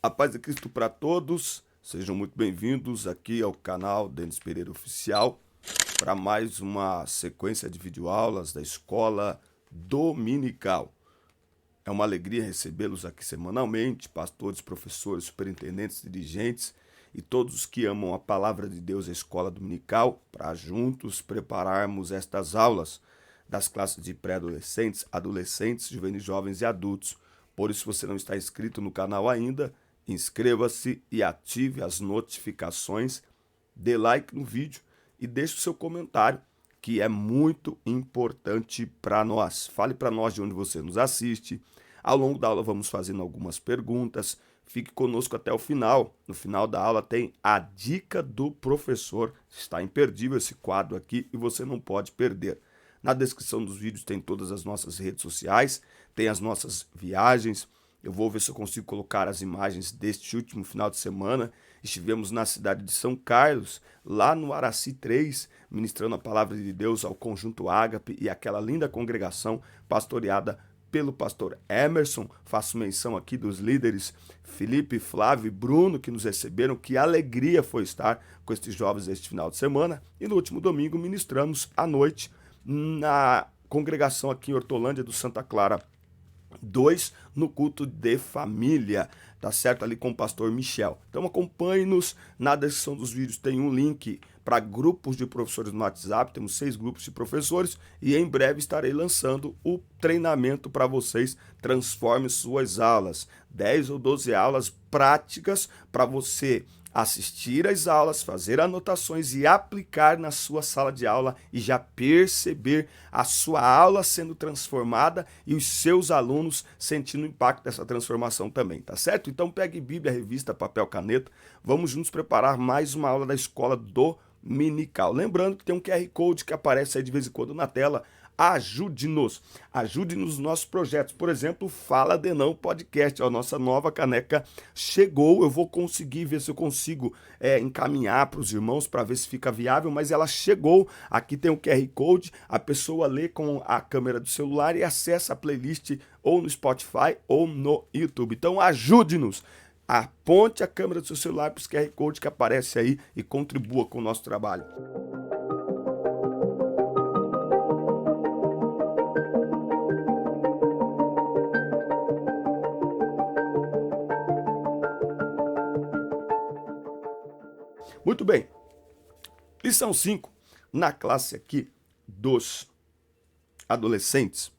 A paz de Cristo para todos, sejam muito bem-vindos aqui ao canal Denis Pereira Oficial para mais uma sequência de videoaulas da Escola Dominical. É uma alegria recebê-los aqui semanalmente, pastores, professores, superintendentes, dirigentes e todos os que amam a Palavra de Deus, a Escola Dominical, para juntos prepararmos estas aulas das classes de pré-adolescentes, adolescentes, juvenis, jovens e adultos. Por isso, se você não está inscrito no canal ainda, inscreva-se e ative as notificações, dê like no vídeo e deixe o seu comentário, que é muito importante para nós. Fale para nós de onde você nos assiste. Ao longo da aula vamos fazendo algumas perguntas. Fique conosco até o final. No final da aula tem a dica do professor. Está imperdível esse quadro aqui e você não pode perder. Na descrição dos vídeos tem todas as nossas redes sociais, tem as nossas viagens. Eu vou ver se eu consigo colocar as imagens deste último final de semana. Estivemos na cidade de São Carlos, lá no Araci 3, ministrando a palavra de Deus ao Conjunto Ágape e aquela linda congregação pastoreada pelo pastor Emerson. Faço menção aqui dos líderes Felipe, Flávio e Bruno que nos receberam. Que alegria foi estar com estes jovens este final de semana. E no último domingo ministramos à noite na congregação aqui em Hortolândia do Santa Clara 2, no culto de família, tá certo? Ali com o pastor Michel. Então acompanhe-nos, na descrição dos vídeos tem um link para grupos de professores no WhatsApp, temos 6 grupos de professores e em breve estarei lançando o treinamento para vocês. Transforme suas aulas, 10 ou 12 aulas práticas para você assistir às aulas, fazer anotações e aplicar na sua sala de aula e já perceber a sua aula sendo transformada e os seus alunos sentindo o impacto dessa transformação também, tá certo? Então pegue Bíblia, revista, papel, caneta, vamos juntos preparar mais uma aula da Escola Dominical. Lembrando que tem um QR Code que aparece aí de vez em quando na tela. Ajude-nos nos nossos projetos. Por exemplo, Fala de Não Podcast, a nossa nova caneca chegou. Eu vou conseguir ver se eu consigo encaminhar para os irmãos para ver se fica viável, mas ela chegou. Aqui tem o QR Code, a pessoa lê com a câmera do celular e acessa a playlist ou no Spotify ou no YouTube. Então ajude-nos. Aponte a câmera do seu celular para o QR Code que aparece aí e contribua com o nosso trabalho. Muito bem, lição 5, na classe aqui dos adolescentes,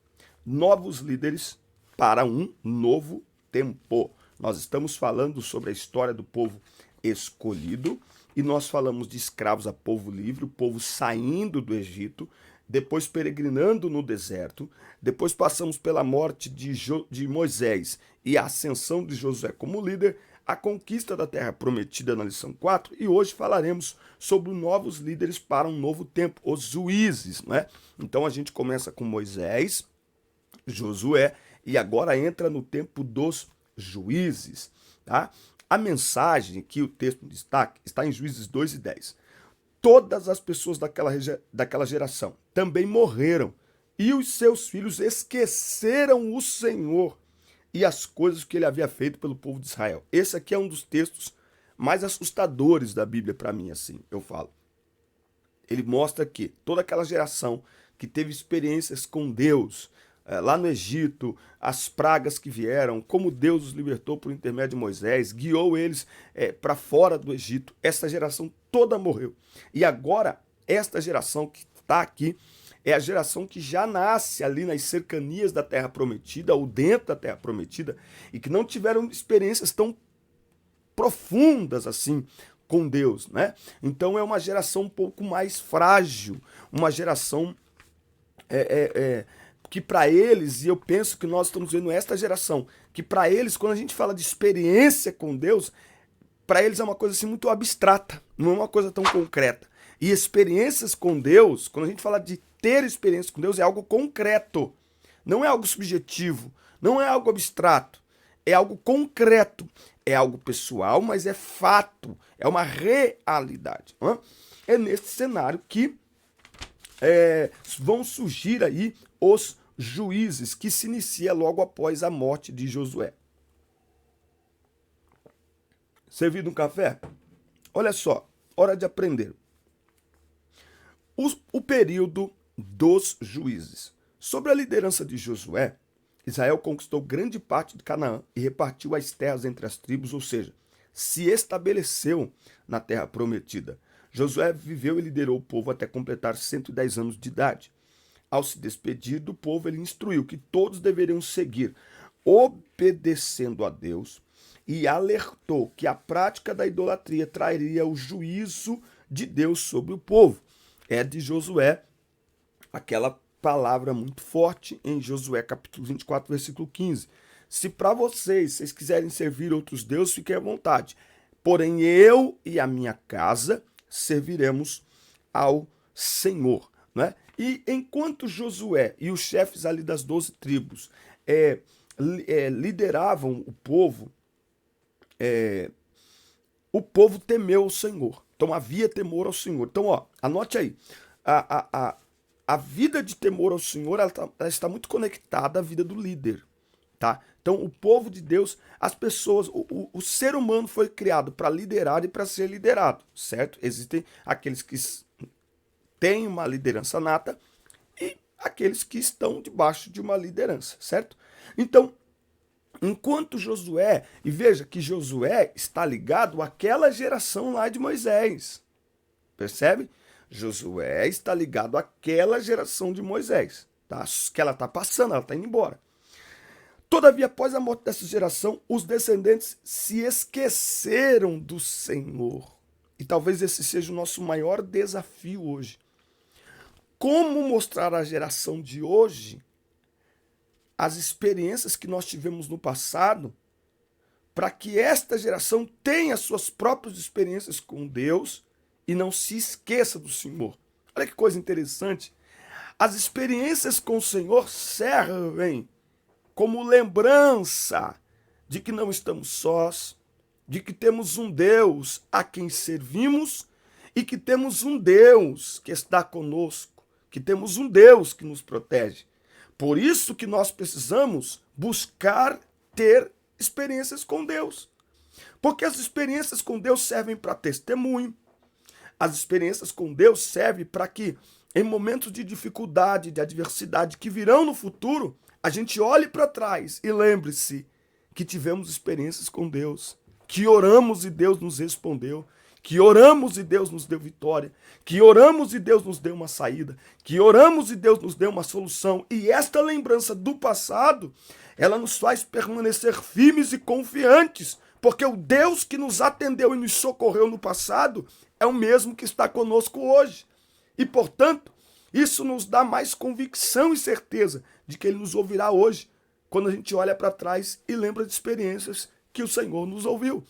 novos líderes para um novo tempo. Nós estamos falando sobre a história do povo escolhido e nós falamos de escravos a povo livre, o povo saindo do Egito, depois peregrinando no deserto, depois passamos pela morte de Moisés e a ascensão de Josué como líder, a conquista da terra prometida na lição 4, e hoje falaremos sobre novos líderes para um novo tempo, os juízes, né? Então a gente começa com Moisés, Josué, e agora entra no tempo dos juízes, tá? A mensagem que o texto destaca está em Juízes 2 e 10. Todas as pessoas daquela geração também morreram, e os seus filhos esqueceram o Senhor e as coisas que ele havia feito pelo povo de Israel. Esse aqui é um dos textos mais assustadores da Bíblia para mim, assim, eu falo. Ele mostra que toda aquela geração que teve experiências com Deus, lá no Egito, as pragas que vieram, como Deus os libertou por intermédio de Moisés, guiou eles para fora do Egito, essa geração toda morreu. E agora, esta geração que está aqui, é a geração que já nasce ali nas cercanias da Terra Prometida, ou dentro da Terra Prometida, e que não tiveram experiências tão profundas assim com Deus, né? Então é uma geração um pouco mais frágil, uma geração que para eles, e eu penso que nós estamos vendo esta geração, que para eles, quando a gente fala de experiência com Deus, para eles é uma coisa assim muito abstrata, não é uma coisa tão concreta. E experiências com Deus, quando a gente fala de ter experiência com Deus, é algo concreto. Não é algo subjetivo, não é algo abstrato. É algo concreto. É algo pessoal, mas é fato. É uma realidade. É nesse cenário que vão surgir aí os juízes, que se inicia logo após a morte de Josué. Servido um café? Olha só, hora de aprender. O período dos juízes. Sob a liderança de Josué, Israel conquistou grande parte de Canaã e repartiu as terras entre as tribos, ou seja, se estabeleceu na terra prometida. Josué viveu e liderou o povo até completar 110 anos de idade. Ao se despedir do povo, ele instruiu que todos deveriam seguir, obedecendo a Deus, e alertou que a prática da idolatria traria o juízo de Deus sobre o povo. É de Josué aquela palavra muito forte em Josué capítulo 24, versículo 15. Se para vocês quiserem servir outros deuses, fiquem à vontade. Porém, eu e a minha casa serviremos ao Senhor. Né? E enquanto Josué e os chefes ali das 12 tribos lideravam o povo temeu o Senhor. Então havia temor ao Senhor. Então, anote aí. A vida de temor ao Senhor ela está muito conectada à vida do líder. Tá? Então, o povo de Deus, as pessoas, o ser humano foi criado para liderar e para ser liderado, certo? Existem aqueles que têm uma liderança nata e aqueles que estão debaixo de uma liderança, certo? Então, enquanto Josué, e veja que Josué está ligado àquela geração lá de Moisés, percebe? Josué está ligado àquela geração de Moisés, tá? Que ela está passando, ela está indo embora. Todavia, após a morte dessa geração, os descendentes se esqueceram do Senhor. E talvez esse seja o nosso maior desafio hoje. Como mostrar à geração de hoje as experiências que nós tivemos no passado, para que esta geração tenha suas próprias experiências com Deus e não se esqueça do Senhor. Olha que coisa interessante. As experiências com o Senhor servem como lembrança de que não estamos sós, de que temos um Deus a quem servimos e que temos um Deus que está conosco, que temos um Deus que nos protege. Por isso que nós precisamos buscar ter experiências com Deus. Porque as experiências com Deus servem para testemunho. As experiências com Deus servem para que, em momentos de dificuldade, de adversidade que virão no futuro, a gente olhe para trás e lembre-se que tivemos experiências com Deus, que oramos e Deus nos respondeu, que oramos e Deus nos deu vitória, que oramos e Deus nos deu uma saída, que oramos e Deus nos deu uma solução. E esta lembrança do passado, ela nos faz permanecer firmes e confiantes, porque o Deus que nos atendeu e nos socorreu no passado é o mesmo que está conosco hoje. E, portanto, isso nos dá mais convicção e certeza de que Ele nos ouvirá hoje, quando a gente olha para trás e lembra de experiências que o Senhor nos ouviu.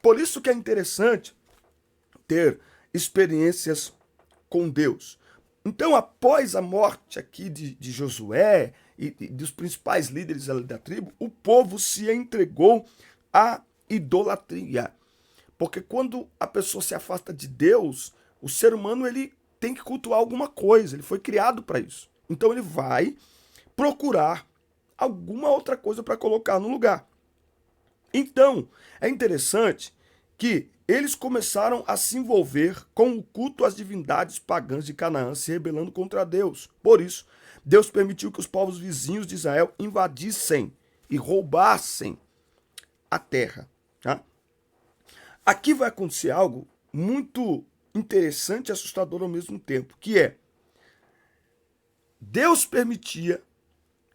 Por isso que é interessante ter experiências com Deus. Então, após a morte aqui de Josué e dos principais líderes da tribo, o povo se entregou à idolatria. Porque quando a pessoa se afasta de Deus, o ser humano ele tem que cultuar alguma coisa, ele foi criado para isso. Então ele vai procurar alguma outra coisa para colocar no lugar. Então, é interessante que eles começaram a se envolver com o culto às divindades pagãs de Canaã, se rebelando contra Deus. Por isso, Deus permitiu que os povos vizinhos de Israel invadissem e roubassem a terra. Tá? Aqui vai acontecer algo muito interessante e assustador ao mesmo tempo, que é Deus permitia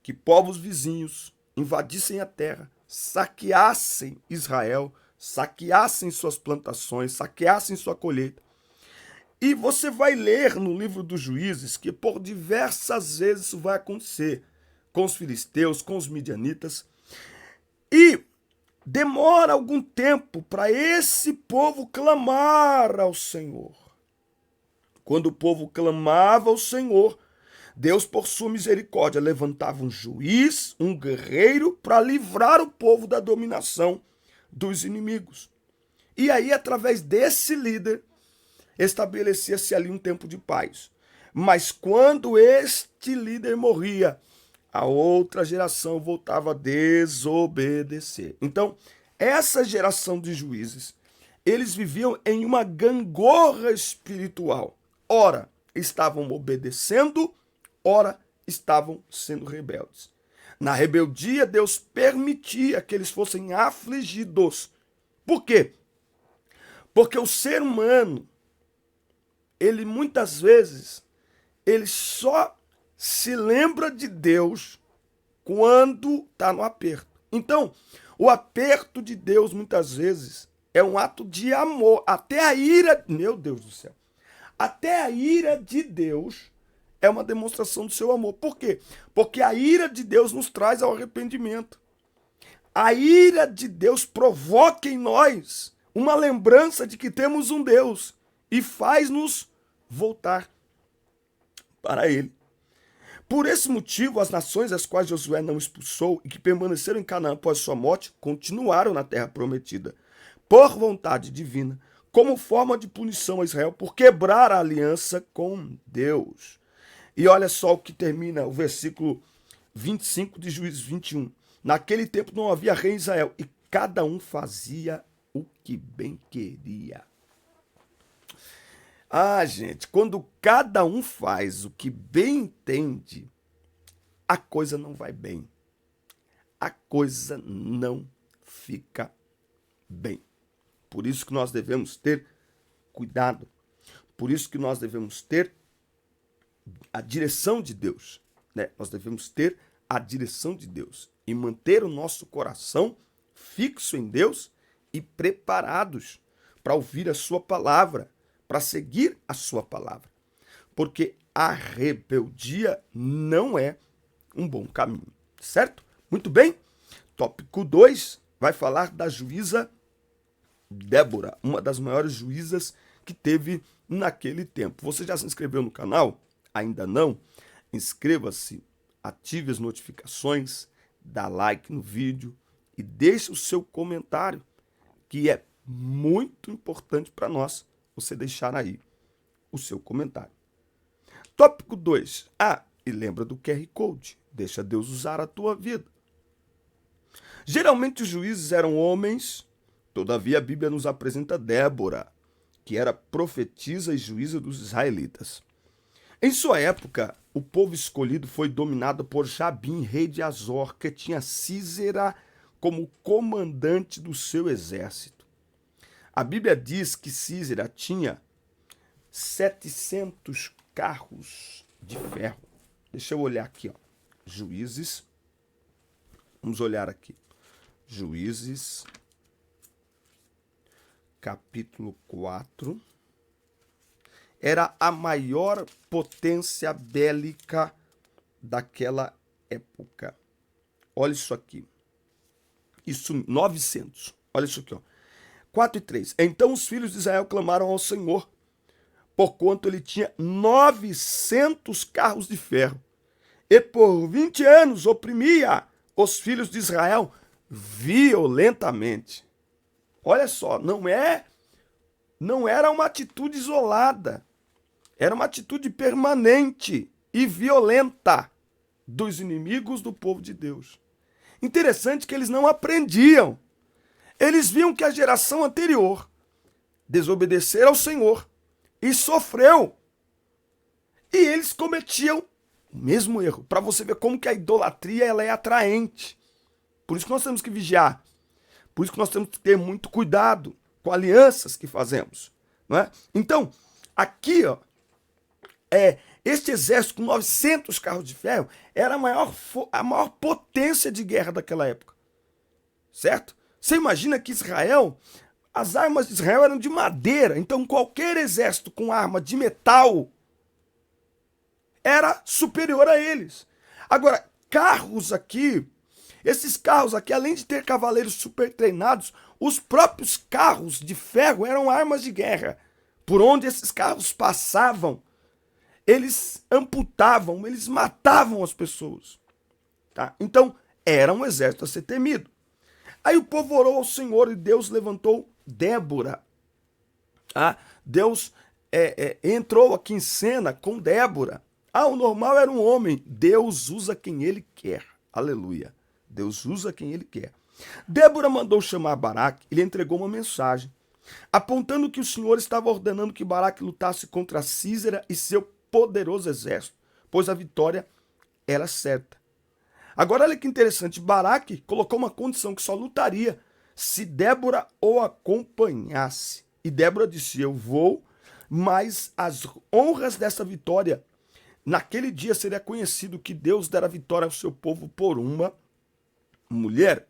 que povos vizinhos invadissem a terra, saqueassem Israel, saqueassem suas plantações, saqueassem sua colheita. E você vai ler no livro dos Juízes que por diversas vezes isso vai acontecer com os filisteus, com os midianitas. E demora algum tempo para esse povo clamar ao Senhor. Quando o povo clamava ao Senhor, Deus, por sua misericórdia, levantava um juiz, um guerreiro, para livrar o povo da dominação dos inimigos. E aí, através desse líder, estabelecia-se ali um tempo de paz. Mas quando este líder morria, a outra geração voltava a desobedecer. Então, essa geração de juízes eles viviam em uma gangorra espiritual. Ora, estavam obedecendo, ora, estavam sendo rebeldes. Na rebeldia, Deus permitia que eles fossem afligidos. Por quê? Porque o ser humano, ele muitas vezes, ele só se lembra de Deus quando está no aperto. Então, o aperto de Deus, muitas vezes, é um ato de amor. Até a ira, meu Deus do céu, até a ira de Deus é uma demonstração do seu amor. Por quê? Porque a ira de Deus nos traz ao arrependimento. A ira de Deus provoca em nós uma lembrança de que temos um Deus e faz-nos voltar para Ele. Por esse motivo, as nações as quais Josué não expulsou e que permaneceram em Canaã após sua morte, continuaram na terra prometida, por vontade divina, como forma de punição a Israel por quebrar a aliança com Deus. E olha só o que termina o versículo 25 de Juízes 21. Naquele tempo não havia rei em Israel, e cada um fazia o que bem queria. Ah, gente, quando cada um faz o que bem entende, a coisa não vai bem. A coisa não fica bem. Por isso que nós devemos ter cuidado. Por isso que nós devemos ter a direção de Deus, né? Nós devemos ter a direção de Deus e manter o nosso coração fixo em Deus e preparados para ouvir a sua palavra, para seguir a sua palavra. Porque a rebeldia não é um bom caminho, certo? Muito bem. Tópico 2 vai falar da juíza Débora, uma das maiores juízas que teve naquele tempo. Você já se inscreveu no canal? Ainda não? Inscreva-se, ative as notificações, dá like no vídeo e deixe o seu comentário, que é muito importante para nós você deixar aí o seu comentário. Tópico 2. E lembra do QR Code. Deixa Deus usar a tua vida. Geralmente os juízes eram homens, todavia a Bíblia nos apresenta Débora, que era profetisa e juíza dos israelitas. Em sua época, o povo escolhido foi dominado por Jabim, rei de Azor, que tinha Sísera como comandante do seu exército. A Bíblia diz que Sísera tinha 700 carros de ferro. Deixa eu olhar aqui, ó. Juízes. Vamos olhar aqui. Juízes, capítulo 4. Era a maior potência bélica daquela época. Olha isso aqui. Isso, 900. Olha isso aqui, ó. 4 e 3. Então os filhos de Israel clamaram ao Senhor, porquanto ele tinha 900 carros de ferro, e por 20 anos oprimia os filhos de Israel violentamente. Olha só, não era uma atitude isolada. Era uma atitude permanente e violenta dos inimigos do povo de Deus. Interessante que eles não aprendiam. Eles viam que a geração anterior desobedecera ao Senhor e sofreu. E eles cometiam o mesmo erro. Para você ver como que a idolatria ela é atraente. Por isso que nós temos que vigiar. Por isso que nós temos que ter muito cuidado com alianças que fazemos. Não é? Então, aqui, ó, este exército com 900 carros de ferro era a maior potência de guerra daquela época. Certo? Você imagina que Israel, as armas de Israel eram de madeira, então qualquer exército com arma de metal era superior a eles. Agora, carros aqui, esses carros aqui, além de ter cavaleiros super treinados, os próprios carros de ferro eram armas de guerra. Por onde esses carros passavam, eles amputavam, eles matavam as pessoas. Tá? Então, era um exército a ser temido. Aí o povo orou ao Senhor e Deus levantou Débora. Deus entrou aqui em cena com Débora. O normal era um homem. Deus usa quem ele quer. Aleluia. Deus usa quem ele quer. Débora mandou chamar Baraque e lhe entregou uma mensagem. apontando que o Senhor estava ordenando que Baraque lutasse contra Sísera e seu poderoso exército, pois a vitória era certa. Agora olha que interessante, Baraque colocou uma condição que só lutaria se Débora o acompanhasse. E Débora disse, eu vou, mas as honras dessa vitória, naquele dia seria conhecido que Deus dera vitória ao seu povo por uma mulher.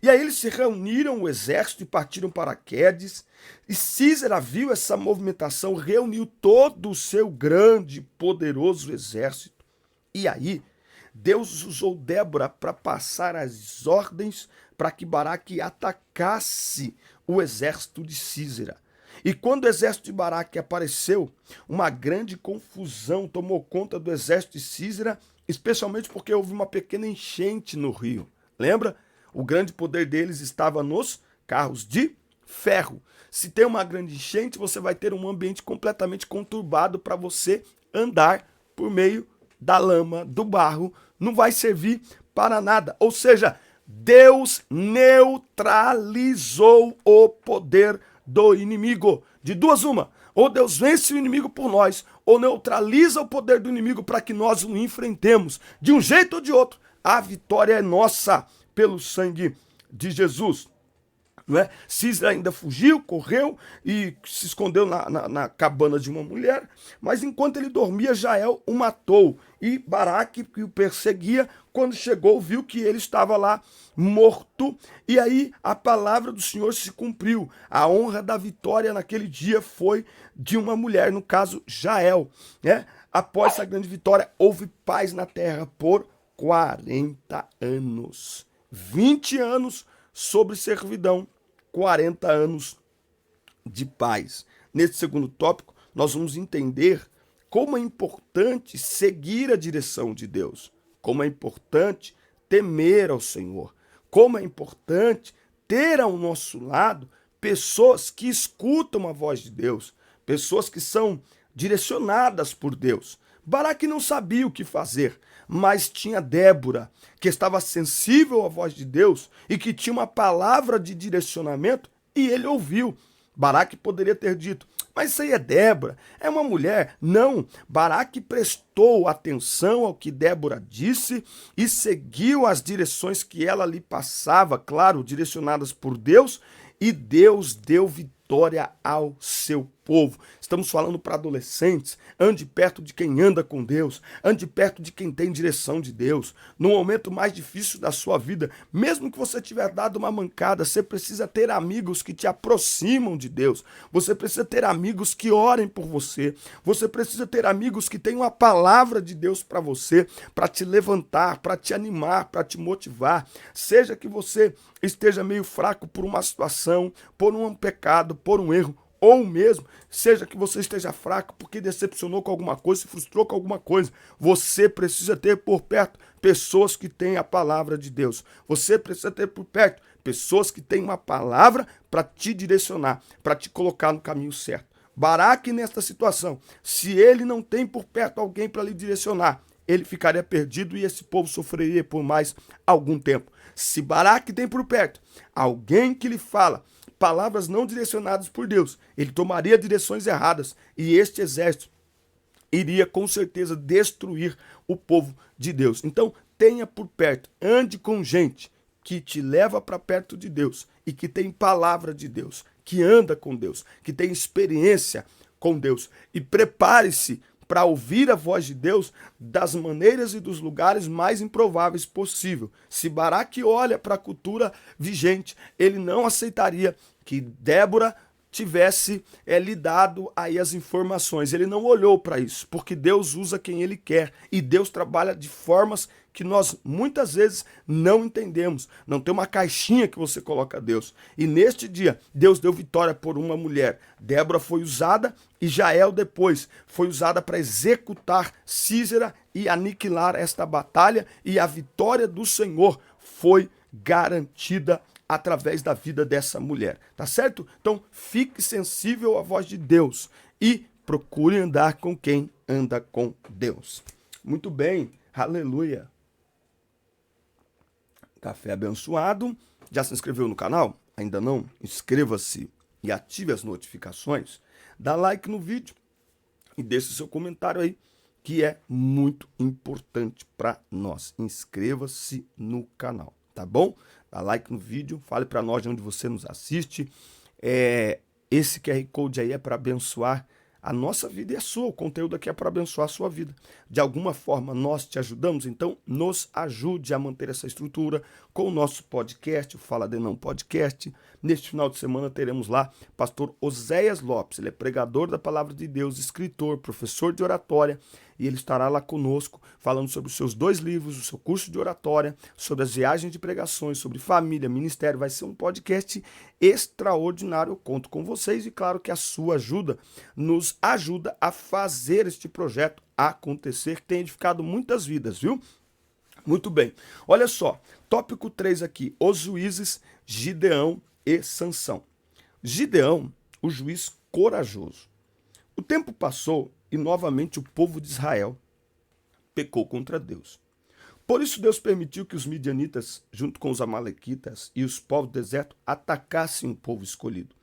E aí eles se reuniram, o exército, e partiram para Quedes. E Sísera viu essa movimentação, reuniu todo o seu grande e poderoso exército. E aí Deus usou Débora para passar as ordens para que Baraque atacasse o exército de Sísera. E quando o exército de Baraque apareceu, uma grande confusão tomou conta do exército de Sísera, especialmente porque houve uma pequena enchente no rio. Lembra? O grande poder deles estava nos carros de ferro. Se tem uma grande enchente, você vai ter um ambiente completamente conturbado para você andar por meio da lama, do barro, não vai servir para nada. Ou seja, Deus neutralizou o poder do inimigo. De duas uma, ou Deus vence o inimigo por nós, ou neutraliza o poder do inimigo para que nós o enfrentemos. De um jeito ou de outro, a vitória é nossa pelo sangue de Jesus. Não é? Sísera ainda fugiu, correu e se escondeu na cabana de uma mulher, mas enquanto ele dormia, Jael o matou. E Baraque, que o perseguia, quando chegou, viu que ele estava lá morto. E aí a palavra do Senhor se cumpriu. A honra da vitória naquele dia foi de uma mulher, no caso Jael. Né? Após essa grande vitória, houve paz na terra por 40 anos. 20 anos sobre servidão, 40 anos de paz. Nesse segundo tópico, nós vamos entender como é importante seguir a direção de Deus, como é importante temer ao Senhor, como é importante ter ao nosso lado pessoas que escutam a voz de Deus, pessoas que são direcionadas por Deus. Baraque não sabia o que fazer, mas tinha Débora, que estava sensível à voz de Deus e que tinha uma palavra de direcionamento, e ele ouviu. Baraque poderia ter dito, mas isso aí é Débora, é uma mulher. Não, Baraque prestou atenção ao que Débora disse e seguiu as direções que ela lhe passava, claro, direcionadas por Deus, e Deus deu vitória ao seu povo. Estamos falando para adolescentes, ande perto de quem anda com Deus, ande perto de quem tem direção de Deus. No momento mais difícil da sua vida, mesmo que você tiver dado uma mancada, você precisa ter amigos que te aproximam de Deus. Você precisa ter amigos que orem por você. Você precisa ter amigos que tenham a palavra de Deus para você, para te levantar, para te animar, para te motivar. Seja que você esteja meio fraco por uma situação, por um pecado, por um erro, ou mesmo, seja que você esteja fraco porque decepcionou com alguma coisa, se frustrou com alguma coisa, você precisa ter por perto pessoas que têm a palavra de Deus. Você precisa ter por perto pessoas que têm uma palavra para te direcionar, para te colocar no caminho certo. Baraque nesta situação, se ele não tem por perto alguém para lhe direcionar, ele ficaria perdido e esse povo sofreria por mais algum tempo. Se Baraque tem por perto alguém que lhe fala palavras não direcionadas por Deus, ele tomaria direções erradas e este exército iria com certeza destruir o povo de Deus. Então tenha por perto, ande com gente que te leva para perto de Deus e que tem palavra de Deus, que anda com Deus, que tem experiência com Deus, e prepare-se para ouvir a voz de Deus das maneiras e dos lugares mais improváveis possível. Se Baraque olha para a cultura vigente, ele não aceitaria que Débora tivesse lhe dado aí as informações. Ele não olhou para isso, porque Deus usa quem ele quer e Deus trabalha de formas que nós muitas vezes não entendemos. Não tem uma caixinha que você coloca a Deus. E neste dia, Deus deu vitória por uma mulher. Débora foi usada e Jael depois foi usada para executar Sísera e aniquilar esta batalha, e a vitória do Senhor foi garantida através da vida dessa mulher, tá certo? Então, fique sensível à voz de Deus e procure andar com quem anda com Deus. Muito bem, aleluia. Café abençoado. Já se inscreveu no canal? Ainda não? Inscreva-se. e ative as notificações, dá like no vídeo e deixe seu comentário aí, que é muito importante para nós. Inscreva-se no canal, tá bom? Dá like no vídeo, fale para nós de onde você nos assiste. Esse QR Code aí é para abençoar a nossa vida e a sua. O conteúdo aqui é para abençoar a sua vida. De alguma forma nós te ajudamos, então nos ajude a manter essa estrutura com o nosso podcast, o Fala de Não Podcast. Neste final de semana teremos lá pastor Oséias Lopes. Ele é pregador da Palavra de Deus, escritor, professor de oratória, e ele estará lá conosco falando sobre os seus 2 livros, o seu curso de oratória, sobre as viagens de pregações, sobre família, ministério. Vai ser um podcast extraordinário. Eu conto com vocês e claro que a sua ajuda nos ajuda a fazer este projeto acontecer, que tem edificado muitas vidas, viu? Muito bem. Olha só, tópico 3 aqui, os juízes Gideão e Sansão. Gideão, o juiz corajoso. O tempo passou e novamente o povo de Israel pecou contra Deus. Por isso Deus permitiu que os midianitas, junto com os amalequitas e os povos do deserto, atacassem o povo escolhido.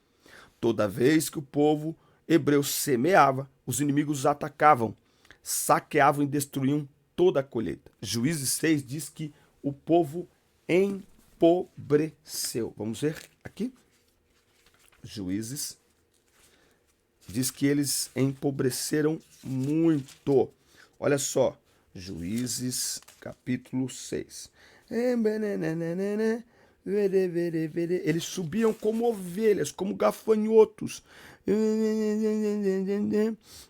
Toda vez que o povo hebreu semeava, os inimigos os atacavam, saqueavam e destruíam toda a colheita. Juízes 6 diz que o povo empobreceu. Vamos ver aqui? Juízes diz que eles empobreceram muito. Olha só, Juízes capítulo 6. Eles subiam como ovelhas, como gafanhotos.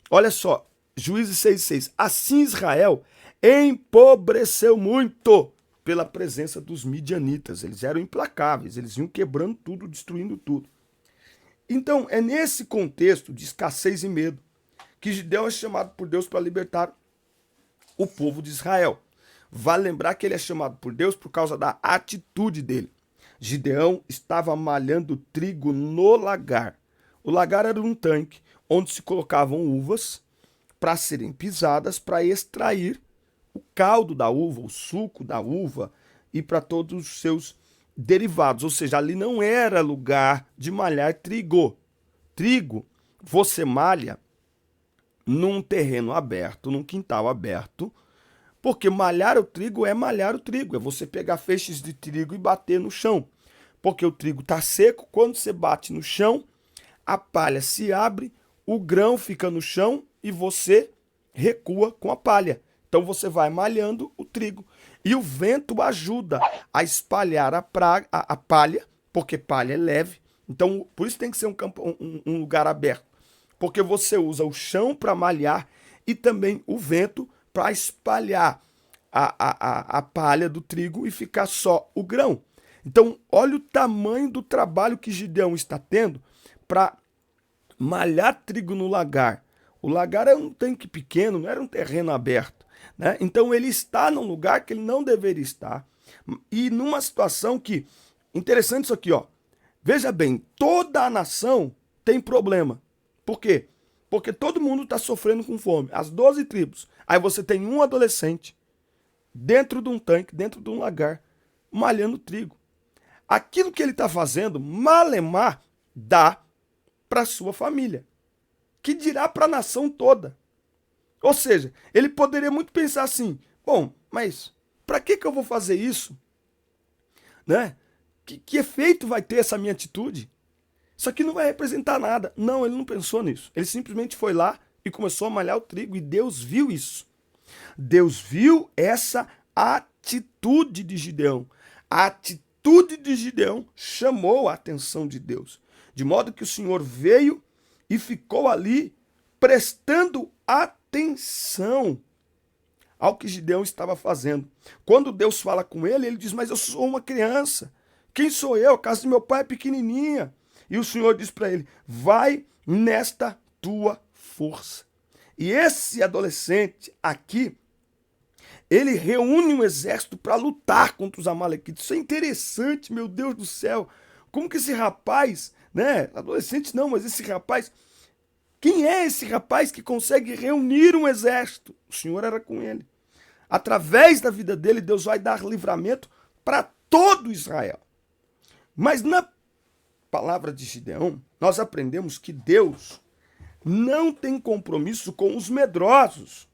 Olha só, Juízes 6:6. Assim Israel empobreceu muito pela presença dos midianitas. Eles eram implacáveis, eles iam quebrando tudo, destruindo tudo. Então, é nesse contexto de escassez e medo que Gideão é chamado por Deus para libertar o povo de Israel. Vale lembrar que ele é chamado por Deus por causa da atitude dele. Gideão estava malhando trigo no lagar. O lagar era um tanque onde se colocavam uvas para serem pisadas para extrair o caldo da uva, o suco da uva e para todos os seus derivados. Ou seja, ali não era lugar de malhar trigo. Trigo você malha num terreno aberto, num quintal aberto, porque malhar o trigo é malhar o trigo, é você pegar feixes de trigo e bater no chão. Porque o trigo está seco, quando você bate no chão, a palha se abre, o grão fica no chão e você recua com a palha. Então você vai malhando o trigo. E o vento ajuda a espalhar a palha, porque palha é leve. Então, por isso tem que ser um lugar aberto. Porque você usa o chão para malhar e também o vento para espalhar a palha do trigo e ficar só o grão. Então, olha o tamanho do trabalho que Gideão está tendo para malhar trigo no lagar. O lagar era um tanque pequeno, não era um terreno aberto, né? Então, ele está num lugar que ele não deveria estar. E numa situação que... Interessante isso aqui, ó. Veja bem, toda a nação tem problema. Por quê? Porque todo mundo está sofrendo com fome. As 12 tribos. Aí você tem um adolescente dentro de um tanque, dentro de um lagar, malhando trigo. Aquilo que ele está fazendo, malemar, dá para sua família. Que dirá para a nação toda. Ou seja, ele poderia muito pensar assim, bom, mas para que eu vou fazer isso? Né? Que efeito vai ter essa minha atitude? Isso aqui não vai representar nada. Não, ele não pensou nisso. Ele simplesmente foi lá e começou a malhar o trigo e Deus viu isso. Deus viu essa atitude de Gideão. A atitude de Gideão chamou a atenção de Deus. De modo que o Senhor veio e ficou ali prestando atenção ao que Gideão estava fazendo. Quando Deus fala com ele, ele diz, mas eu sou uma criança. Quem sou eu? A casa de meu pai é pequenininha. E o Senhor diz para ele, vai nesta tua força. E esse adolescente aqui, ele reúne um exército para lutar contra os amalequitas. Isso é interessante, meu Deus do céu. Como que esse rapaz, né? Adolescente não, mas esse rapaz... Quem é esse rapaz que consegue reunir um exército? O Senhor era com ele. Através da vida dele, Deus vai dar livramento para todo Israel. Mas palavra de Gideão, nós aprendemos que Deus não tem compromisso com os medrosos.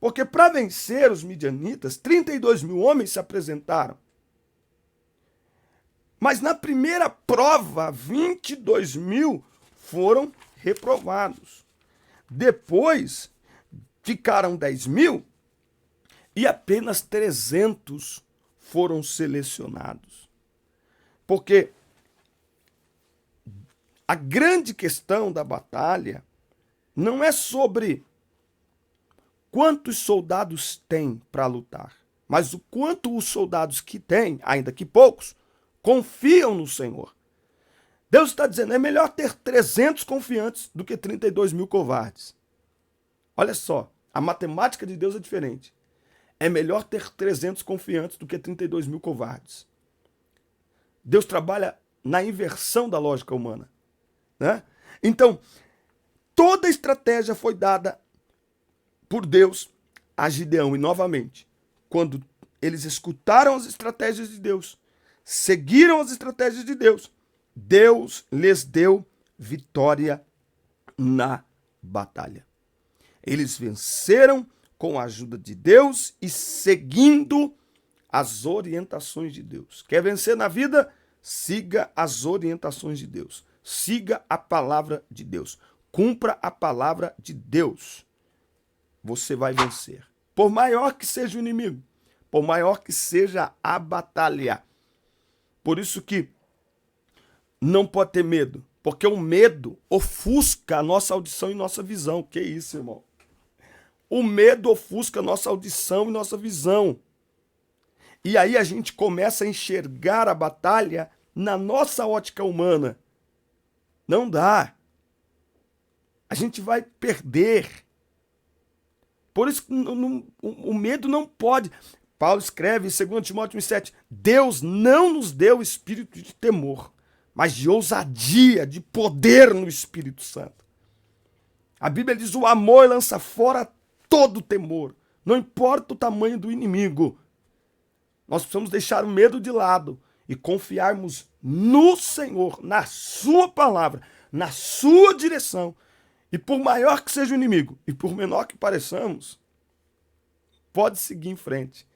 Porque para vencer os midianitas, 32 mil homens se apresentaram. Mas na primeira prova, 22 mil foram reprovados. Depois, ficaram 10 mil e apenas 300 foram selecionados. Porque a grande questão da batalha não é sobre quantos soldados tem para lutar, mas o quanto os soldados que têm, ainda que poucos, confiam no Senhor. Deus está dizendo, é melhor ter 300 confiantes do que 32 mil covardes. Olha só, a matemática de Deus é diferente. É melhor ter 300 confiantes do que 32 mil covardes. Deus trabalha na inversão da lógica humana, né? Então, toda a estratégia foi dada por Deus a Gideão. E novamente, quando eles escutaram as estratégias de Deus, seguiram as estratégias de Deus, Deus lhes deu vitória na batalha. Eles venceram com a ajuda de Deus e seguindo as orientações de Deus. Quer vencer na vida? Siga as orientações de Deus. Siga a palavra de Deus. Cumpra a palavra de Deus. Você vai vencer. Por maior que seja o inimigo, por maior que seja a batalha. Por isso que não pode ter medo, porque o medo ofusca a nossa audição e nossa visão. Que isso, irmão? O medo ofusca a nossa audição e nossa visão. E aí a gente começa a enxergar a batalha na nossa ótica humana. Não dá. A gente vai perder. Por isso que o medo não pode. Paulo escreve em 2 Timóteo 1,7, Deus não nos deu espírito de temor, mas de ousadia, de poder no Espírito Santo. A Bíblia diz, o amor lança fora todo temor, não importa o tamanho do inimigo. Nós precisamos deixar o medo de lado e confiarmos no Senhor, na sua palavra, na sua direção. E por maior que seja o inimigo, e por menor que pareçamos, pode seguir em frente,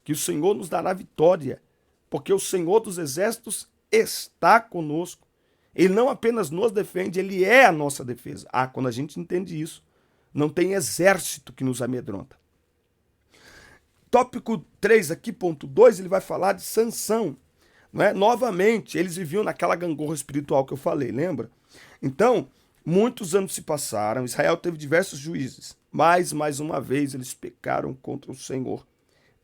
que o Senhor nos dará vitória, porque o Senhor dos exércitos está conosco. Ele não apenas nos defende, ele é a nossa defesa. Quando a gente entende isso, não tem exército que nos amedronta. Tópico 3 aqui, ponto 2, ele vai falar de Sansão. Não é? Novamente, eles viviam naquela gangorra espiritual que eu falei, lembra? Então, muitos anos se passaram, Israel teve diversos juízes, mas, mais uma vez, eles pecaram contra o Senhor.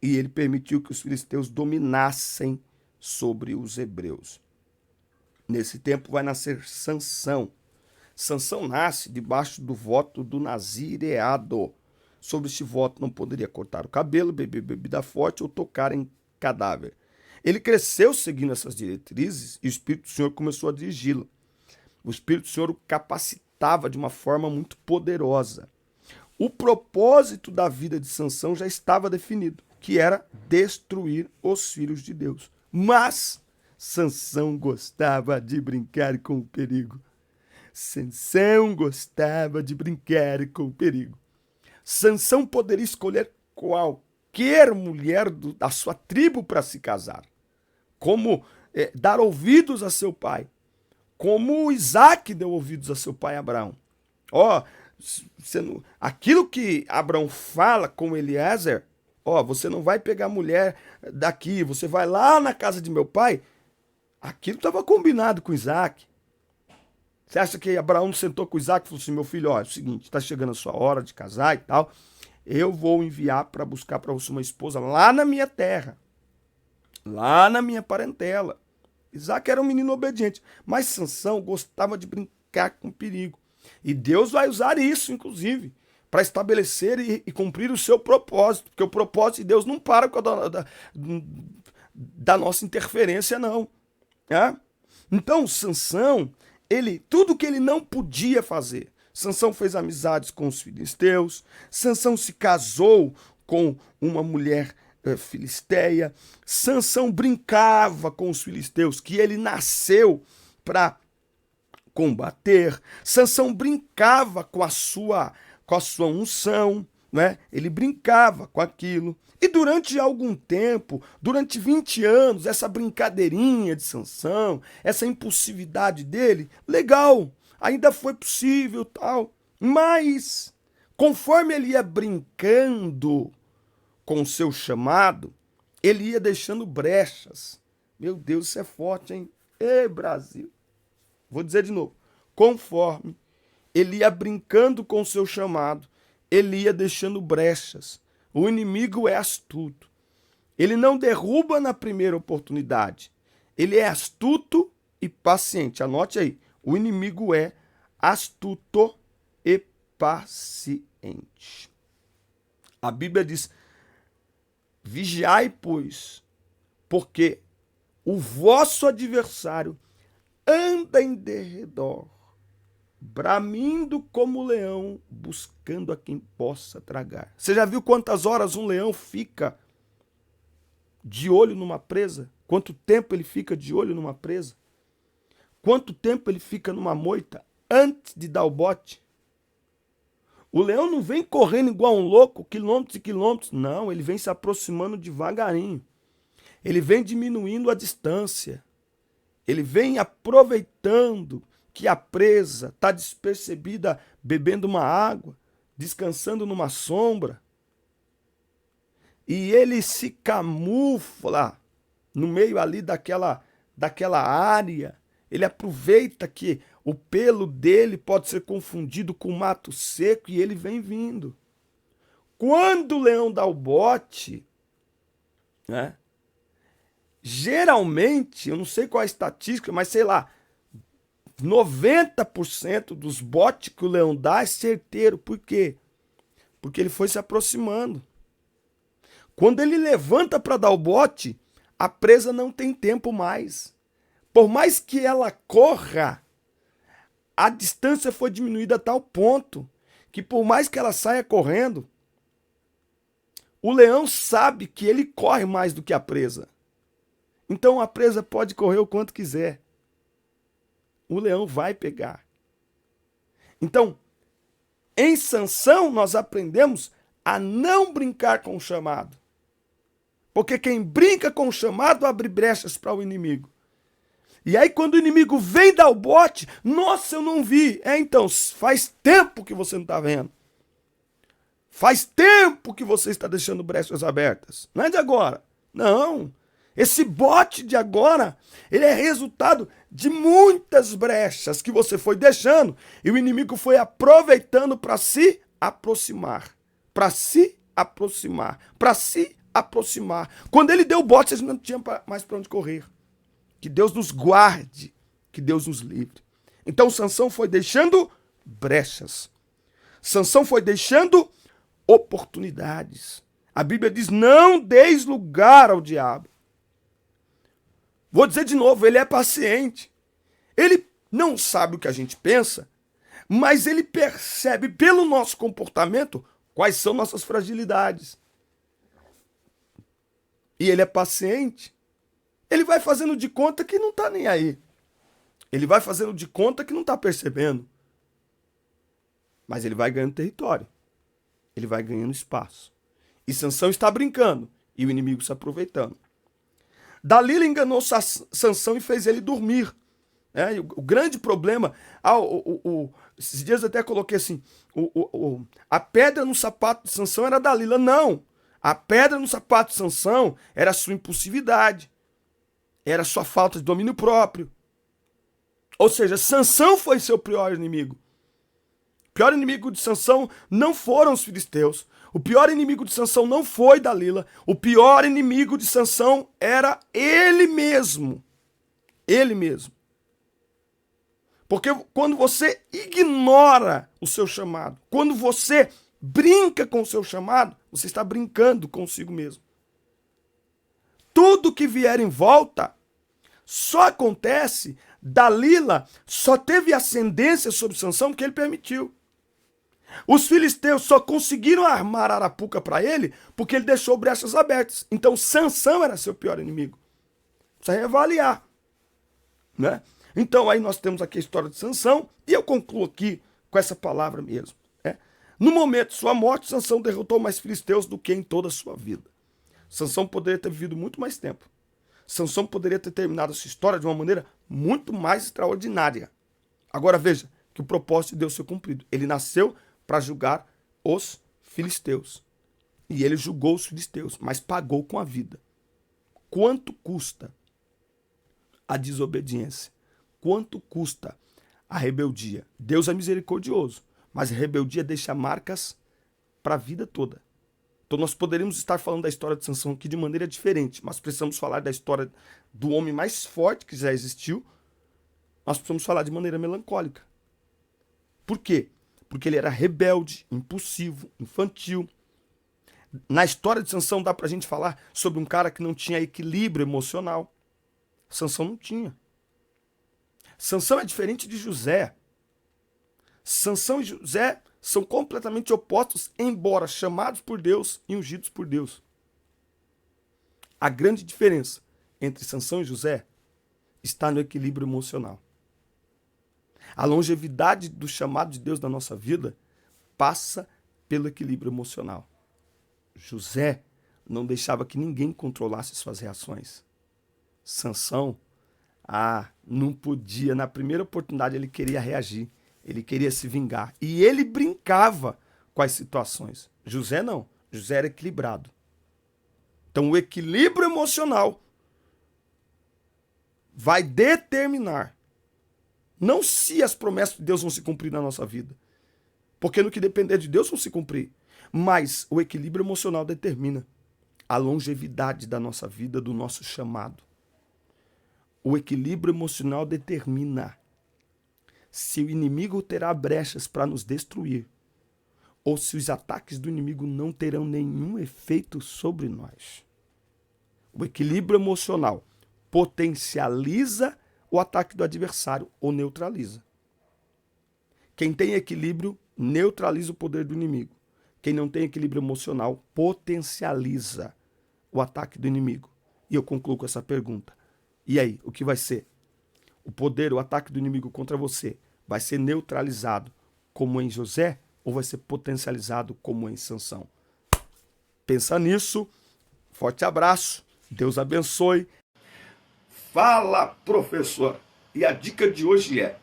E ele permitiu que os filisteus dominassem sobre os hebreus. Nesse tempo vai nascer Sansão. Sansão nasce debaixo do voto do nazireado. Sobre este voto não poderia cortar o cabelo, beber bebida forte ou tocar em cadáver. Ele cresceu seguindo essas diretrizes e o Espírito do Senhor começou a dirigi-lo. O Espírito do Senhor o capacitava de uma forma muito poderosa. O propósito da vida de Sansão já estava definido, que era destruir os filhos de Deus. Mas Sansão gostava de brincar com o perigo. Sansão gostava de brincar com o perigo. Sansão poderia escolher qualquer mulher da sua tribo para se casar. Como dar ouvidos a seu pai. Como Isaac deu ouvidos a seu pai Abraão. Aquilo que Abraão fala com Eliezer, você não vai pegar mulher daqui, você vai lá na casa de meu pai. Aquilo estava combinado com Isaac. Você acha que Abraão sentou com Isaac e falou assim, meu filho, é o seguinte, está chegando a sua hora de casar e tal, eu vou enviar para buscar para você uma esposa lá na minha terra, lá na minha parentela. Isaac era um menino obediente, mas Sansão gostava de brincar com perigo. E Deus vai usar isso, inclusive, para estabelecer e cumprir o seu propósito, porque o propósito de Deus não para com da nossa interferência, não. Então, Sansão, tudo que ele não podia fazer. Sansão fez amizades com os filisteus, Sansão se casou com uma mulher filisteia, Sansão brincava com os filisteus, que ele nasceu para combater. Sansão brincava com a sua unção, né? Ele brincava com aquilo. E durante algum tempo, durante 20 anos, essa brincadeirinha de Sansão, essa impulsividade dele, legal, ainda foi possível, tal. Mas, conforme ele ia brincando com o seu chamado, ele ia deixando brechas. Meu Deus, isso é forte, hein? Ei, Brasil. Vou dizer de novo. Conforme ele ia brincando com o seu chamado, ele ia deixando brechas. O inimigo é astuto. Ele não derruba na primeira oportunidade. Ele é astuto e paciente. Anote aí. O inimigo é astuto e paciente. A Bíblia diz: vigiai, pois, porque o vosso adversário anda em derredor, bramindo como leão, buscando a quem possa tragar. Você já viu quantas horas um leão fica de olho numa presa? Quanto tempo ele fica de olho numa presa? Quanto tempo ele fica numa moita antes de dar o bote? O leão não vem correndo igual um louco, quilômetros e quilômetros. Não, ele vem se aproximando devagarinho. Ele vem diminuindo a distância. Ele vem aproveitando que a presa está despercebida, bebendo uma água, descansando numa sombra. E ele se camufla no meio ali daquela área. Ele aproveita que o pelo dele pode ser confundido com mato seco e ele vem vindo. Quando o leão dá o bote, né? Geralmente, eu não sei qual é a estatística, mas sei lá, 90% dos botes que o leão dá é certeiro. Por quê? Porque ele foi se aproximando. Quando ele levanta para dar o bote, a presa não tem tempo mais. Por mais que ela corra, a distância foi diminuída a tal ponto que por mais que ela saia correndo, o leão sabe que ele corre mais do que a presa. Então a presa pode correr o quanto quiser. O leão vai pegar. Então, em Sansão nós aprendemos a não brincar com o chamado. Porque quem brinca com o chamado abre brechas para o inimigo. E aí quando o inimigo vem dar o bote, nossa, eu não vi. Então, faz tempo que você não está vendo. Faz tempo que você está deixando brechas abertas. Não é de agora. Não. Esse bote de agora, ele é resultado de muitas brechas que você foi deixando e o inimigo foi aproveitando para se aproximar. Para se aproximar. Para se aproximar. Quando ele deu o bote, vocês não tinham mais para onde correr. Que Deus nos guarde. Que Deus nos livre. Então Sansão foi deixando brechas. Sansão foi deixando oportunidades. A Bíblia diz: não deis lugar ao diabo. Vou dizer de novo, ele é paciente. Ele não sabe o que a gente pensa, mas ele percebe pelo nosso comportamento quais são nossas fragilidades. E ele é paciente. Ele vai fazendo de conta que não está nem aí. Ele vai fazendo de conta que não está percebendo. Mas ele vai ganhando território. Ele vai ganhando espaço. E Sansão está brincando e o inimigo se aproveitando. Dalila enganou Sansão e fez ele dormir. O grande problema, esses dias eu até coloquei assim, a pedra no sapato de Sansão era Dalila. Não, a pedra no sapato de Sansão era a sua impulsividade, era a sua falta de domínio próprio. Ou seja, Sansão foi seu pior inimigo. O pior inimigo de Sansão não foram os filisteus. O pior inimigo de Sansão não foi Dalila. O pior inimigo de Sansão era ele mesmo. Ele mesmo. Porque quando você ignora o seu chamado, quando você brinca com o seu chamado, você está brincando consigo mesmo. Tudo que vier em volta só acontece, Dalila só teve ascendência sobre Sansão porque ele permitiu. Os filisteus só conseguiram armar arapuca para ele porque ele deixou brechas abertas. Então Sansão era seu pior inimigo. Precisa reavaliar. né? Então aí nós temos aqui a história de Sansão e eu concluo aqui com essa palavra mesmo. Né? No momento de sua morte, Sansão derrotou mais filisteus do que em toda a sua vida. Sansão poderia ter vivido muito mais tempo. Sansão poderia ter terminado essa história de uma maneira muito mais extraordinária. Agora veja que o propósito de Deus foi cumprido. Ele nasceu para julgar os filisteus. E ele julgou os filisteus, mas pagou com a vida. Quanto custa a desobediência? Quanto custa a rebeldia? Deus é misericordioso, mas a rebeldia deixa marcas para a vida toda. Então nós poderíamos estar falando da história de Sansão aqui de maneira diferente, mas precisamos falar da história do homem mais forte que já existiu. Nós precisamos falar de maneira melancólica. Por quê? Porque ele era rebelde, impulsivo, infantil. Na história de Sansão dá pra gente falar sobre um cara que não tinha equilíbrio emocional. Sansão não tinha. Sansão é diferente de José. Sansão e José são completamente opostos, embora chamados por Deus e ungidos por Deus. A grande diferença entre Sansão e José está no equilíbrio emocional. A longevidade do chamado de Deus na nossa vida passa pelo equilíbrio emocional. José não deixava que ninguém controlasse suas reações. Sansão, não podia. Na primeira oportunidade ele queria reagir, ele queria se vingar. E ele brincava com as situações. José não, José era equilibrado. Então o equilíbrio emocional vai determinar não se as promessas de Deus vão se cumprir na nossa vida, porque no que depender de Deus vão se cumprir, mas o equilíbrio emocional determina a longevidade da nossa vida, do nosso chamado. O equilíbrio emocional determina se o inimigo terá brechas para nos destruir ou se os ataques do inimigo não terão nenhum efeito sobre nós. O equilíbrio emocional potencializa o ataque do adversário ou neutraliza. Quem tem equilíbrio neutraliza o poder do inimigo. Quem não tem equilíbrio emocional potencializa o ataque do inimigo. E eu concluo com essa pergunta. E aí, o que vai ser? O poder, o ataque do inimigo contra você vai ser neutralizado como em José ou vai ser potencializado como em Sansão? Pensa nisso. Forte abraço. Deus abençoe. Fala, professor. E a dica de hoje é: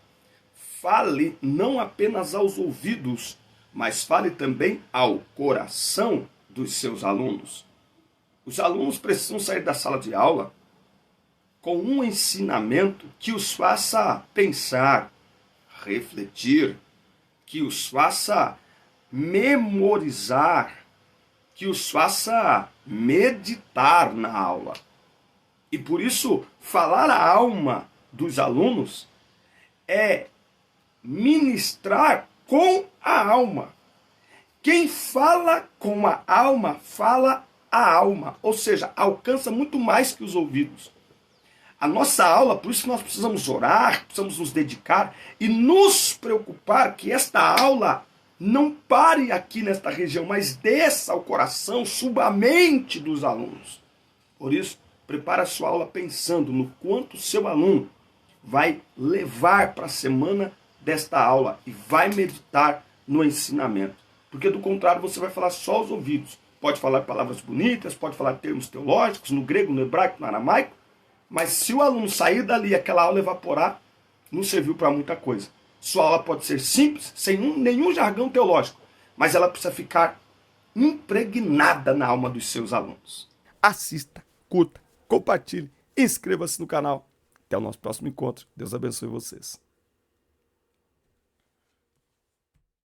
fale não apenas aos ouvidos, mas fale também ao coração dos seus alunos. Os alunos precisam sair da sala de aula com um ensinamento que os faça pensar, refletir, que os faça memorizar, que os faça meditar na aula. E por isso, falar a alma dos alunos é ministrar com a alma. Quem fala com a alma, fala a alma. Ou seja, alcança muito mais que os ouvidos. A nossa aula, por isso que nós precisamos orar, precisamos nos dedicar e nos preocupar que esta aula não pare aqui nesta região, mas desça ao coração, suba a mente dos alunos. Por isso, prepare a sua aula pensando no quanto o seu aluno vai levar para a semana desta aula e vai meditar no ensinamento. Porque do contrário você vai falar só aos ouvidos. Pode falar palavras bonitas, pode falar termos teológicos, no grego, no hebraico, no aramaico, mas se o aluno sair dali e aquela aula evaporar, não serviu para muita coisa. Sua aula pode ser simples, sem nenhum jargão teológico, mas ela precisa ficar impregnada na alma dos seus alunos. Assista, curta, compartilhe, inscreva-se no canal. Até o nosso próximo encontro. Deus abençoe vocês.